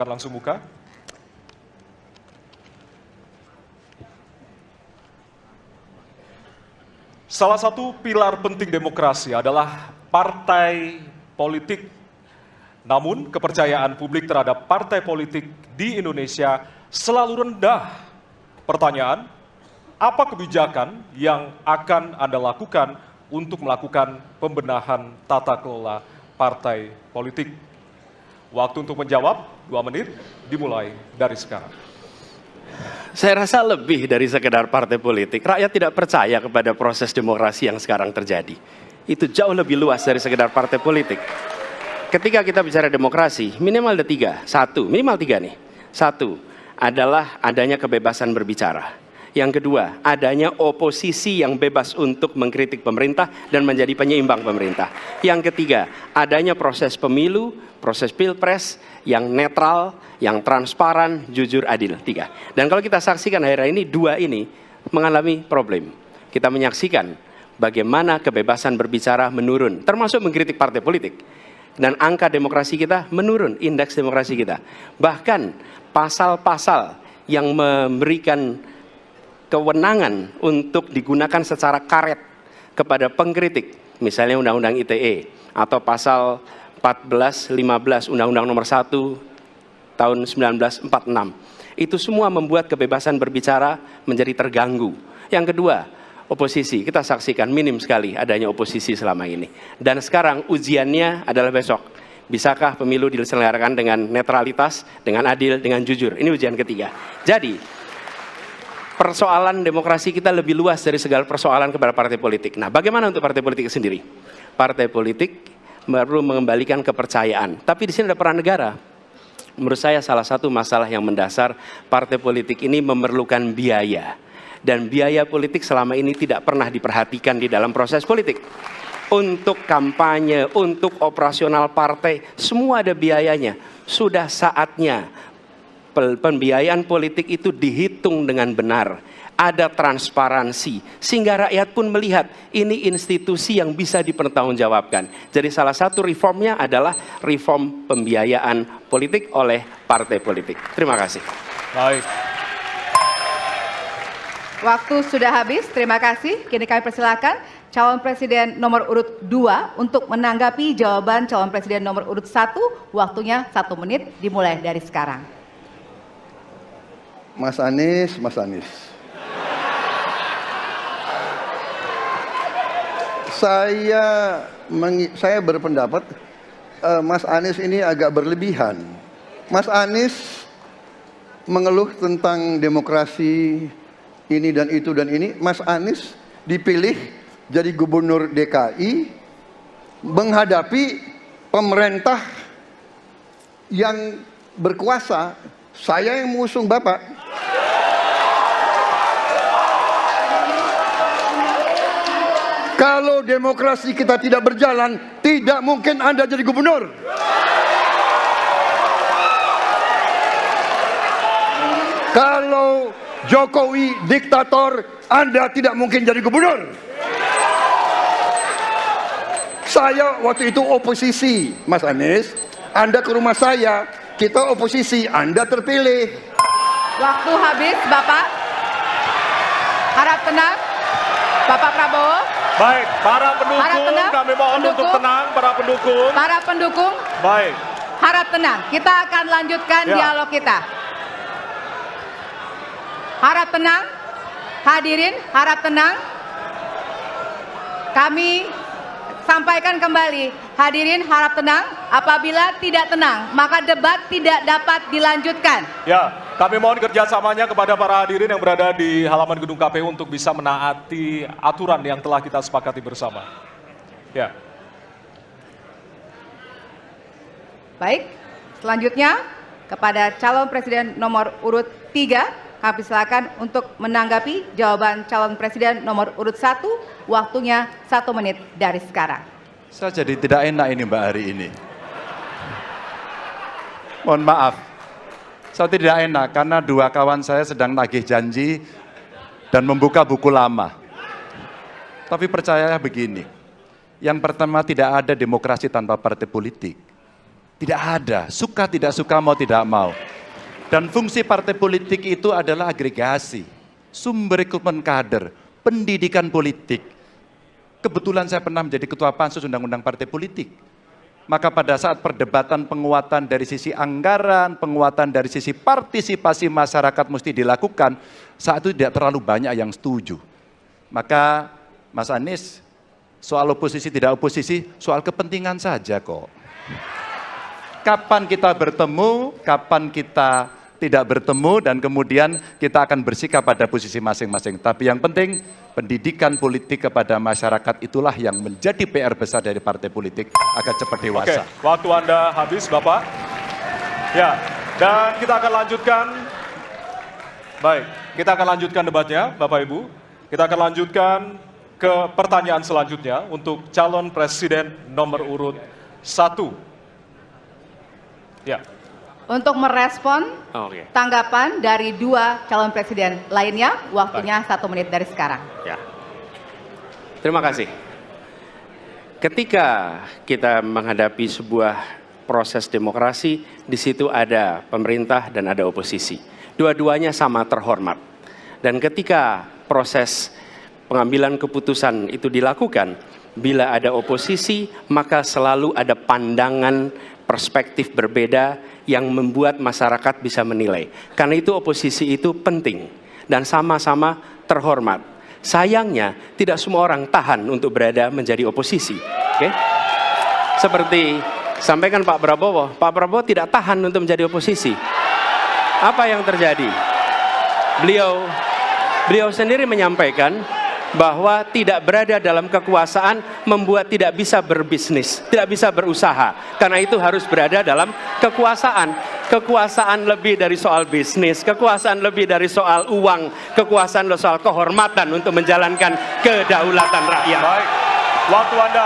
Langsung buka. Salah satu pilar penting demokrasi adalah partai politik. Namun kepercayaan publik terhadap partai politik di Indonesia selalu rendah. Pertanyaan, apa kebijakan yang akan Anda lakukan untuk melakukan pembenahan tata kelola partai politik? Waktu untuk menjawab 2 menit dimulai dari sekarang. Saya rasa lebih dari sekedar partai politik. Rakyat tidak percaya kepada proses demokrasi yang sekarang terjadi. Itu jauh lebih luas dari sekedar partai politik. Ketika kita bicara demokrasi, minimal ada 3. Minimal 3 nih. 1 adalah adanya kebebasan berbicara. Yang kedua, adanya oposisi yang bebas untuk mengkritik pemerintah dan menjadi penyeimbang pemerintah. Yang ketiga, adanya proses pemilu, proses pilpres yang netral, yang transparan, jujur, adil. 3. Dan kalau kita saksikan akhir-akhir ini, 2 ini mengalami problem. Kita menyaksikan bagaimana kebebasan berbicara menurun, termasuk mengkritik partai politik. Dan angka demokrasi kita menurun, indeks demokrasi kita. Bahkan pasal-pasal yang memberikan kewenangan untuk digunakan secara karet kepada pengkritik, misalnya Undang-Undang ITE atau pasal 14, 15 Undang-Undang Nomor 1 tahun 1946. Itu semua membuat kebebasan berbicara menjadi terganggu. Yang kedua, oposisi. Kita saksikan minim sekali adanya oposisi selama ini. Dan sekarang ujiannya adalah besok. Bisakah pemilu diselenggarakan dengan netralitas, dengan adil, dengan jujur? Ini ujian ketiga. Jadi persoalan demokrasi kita lebih luas dari segala persoalan kepada partai politik. Nah, bagaimana untuk partai politik sendiri? Partai politik perlu mengembalikan kepercayaan. Tapi di sini ada peran negara. Menurut saya salah satu masalah yang mendasar partai politik ini memerlukan biaya. Dan biaya politik selama ini tidak pernah diperhatikan di dalam proses politik. Untuk kampanye, untuk operasional partai, semua ada biayanya. Sudah saatnya pembiayaan politik itu dihitung dengan benar, ada transparansi, sehingga rakyat pun melihat ini institusi yang bisa dipertanggungjawabkan. Jadi salah satu reformnya adalah reform pembiayaan politik oleh partai politik. Terima kasih. Baik. Waktu sudah habis, terima kasih. Kini kami persilakan calon presiden nomor urut 2 untuk menanggapi jawaban calon presiden nomor urut 1. Waktunya 1 menit dimulai dari sekarang. Mas Anies. Saya berpendapat Mas Anies ini agak berlebihan. Mas Anies mengeluh tentang demokrasi ini dan itu dan ini. Mas Anies dipilih jadi gubernur DKI menghadapi pemerintah yang berkuasa. Saya yang mengusung Bapak. Kalau demokrasi kita tidak berjalan, tidak mungkin Anda jadi gubernur. Kalau Jokowi diktator, Anda tidak mungkin jadi gubernur. Saya waktu itu oposisi, Mas Anies. Anda ke rumah saya, kita oposisi, Anda terpilih. Waktu habis, Bapak. Harap tenang, Bapak Prabowo. Baik, para pendukung, kami mohon untuk tenang, para pendukung. Para pendukung, baik. Harap tenang, kita akan lanjutkan dialog kita. Harap tenang, hadirin, harap tenang. Kami sampaikan kembali, hadirin harap tenang. Apabila tidak tenang, maka debat tidak dapat dilanjutkan. Ya, kami mohon kerjasamanya kepada para hadirin yang berada di halaman gedung KPU untuk bisa menaati aturan yang telah kita sepakati bersama. Ya. Baik, selanjutnya kepada calon presiden nomor urut 3, kami silakan untuk menanggapi jawaban calon presiden nomor urut 1. Waktunya 1 menit dari sekarang. Saya jadi tidak enak ini Mbak hari ini. Mohon maaf. Saya tidak enak karena 2 kawan saya sedang nagih janji dan membuka buku lama. Tapi percaya begini, yang pertama tidak ada demokrasi tanpa partai politik. Tidak ada, suka tidak suka, mau tidak mau. Dan fungsi partai politik itu adalah agregasi, sumber rekrutmen kader, pendidikan politik. Kebetulan saya pernah menjadi ketua pansus undang-undang partai politik. Maka pada saat perdebatan penguatan dari sisi anggaran, penguatan dari sisi partisipasi masyarakat mesti dilakukan, saat itu tidak terlalu banyak yang setuju. Maka Mas Anies, soal oposisi tidak oposisi, soal kepentingan saja kok. Kapan kita bertemu, kapan kita tidak bertemu, dan kemudian kita akan bersikap pada posisi masing-masing. Tapi yang penting, pendidikan politik kepada masyarakat itulah yang menjadi PR besar dari partai politik agar cepat dewasa. Oke, waktu Anda habis, Bapak. Ya, dan kita akan lanjutkan. Baik, kita akan lanjutkan debatnya, Bapak Ibu. Kita akan lanjutkan ke pertanyaan selanjutnya untuk calon presiden nomor urut 1. Ya. Untuk merespon tanggapan dari dua calon presiden lainnya, waktunya 1 menit dari sekarang. Ya. Terima kasih. Ketika kita menghadapi sebuah proses demokrasi, di situ ada pemerintah dan ada oposisi. Dua-duanya sama terhormat. Dan ketika proses pengambilan keputusan itu dilakukan, bila ada oposisi, maka selalu ada pandangan perspektif berbeda yang membuat masyarakat bisa menilai. Karena itu oposisi itu penting dan sama-sama terhormat. Sayangnya tidak semua orang tahan untuk berada menjadi oposisi. Oke? Seperti sampaikan Pak Prabowo tidak tahan untuk menjadi oposisi. Apa yang terjadi? Beliau sendiri menyampaikan bahwa tidak berada dalam kekuasaan membuat tidak bisa berbisnis, tidak bisa berusaha. Karena itu harus berada dalam kekuasaan. Kekuasaan lebih dari soal bisnis, kekuasaan lebih dari soal uang, kekuasaan soal kehormatan untuk menjalankan kedaulatan rakyat. Baik, waktu Anda